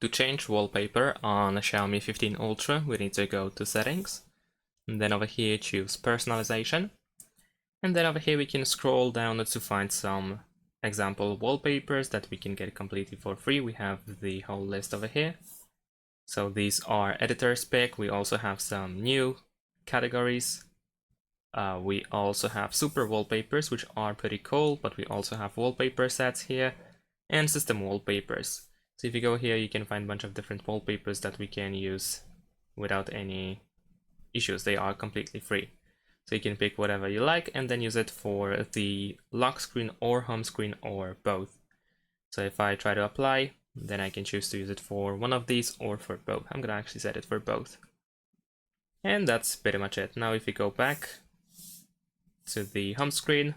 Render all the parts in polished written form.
To change wallpaper on a Xiaomi 15 Ultra, we need to go to Settings, and then over here choose Personalization, and then over here we can scroll down to find some example wallpapers that we can get completely for free. We have the whole list over here. So these are editor's pick. We also have some new categories. We also have super wallpapers, which are pretty cool, but we also have wallpaper sets here and system wallpapers. So if you go here, you can find a bunch of different wallpapers that we can use without any issues. They are completely free. So you can pick whatever you like and then use it for the lock screen or home screen or both. So if I try to apply, then I can choose to use it for one of these or for both. I'm gonna actually set it for both. And that's pretty much it. Now if we go back to the home screen,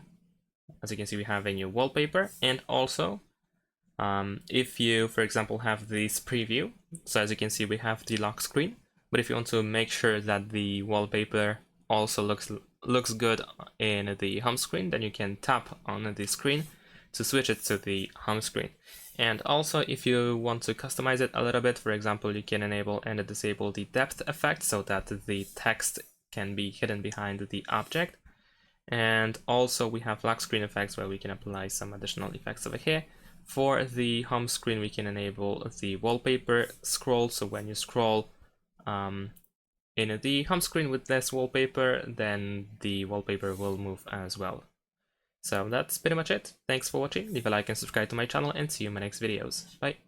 as you can see, we have a new wallpaper. And also, if you, for example, have this preview, so as you can see, we have the lock screen, but if you want to make sure that the wallpaper also looks good in the home screen, then you can tap on the screen to switch it to the home screen. And also, if you want to customize it a little bit, for example, you can enable and disable the depth effect so that the text can be hidden behind the object. And also we have lock screen effects where we can apply some additional effects over here. For the home screen, we can enable the wallpaper scroll, so when you scroll in the home screen with this wallpaper, then the wallpaper will move as well. So that's pretty much it. Thanks for watching, leave a like and subscribe to my channel, and see you in my next videos. Bye!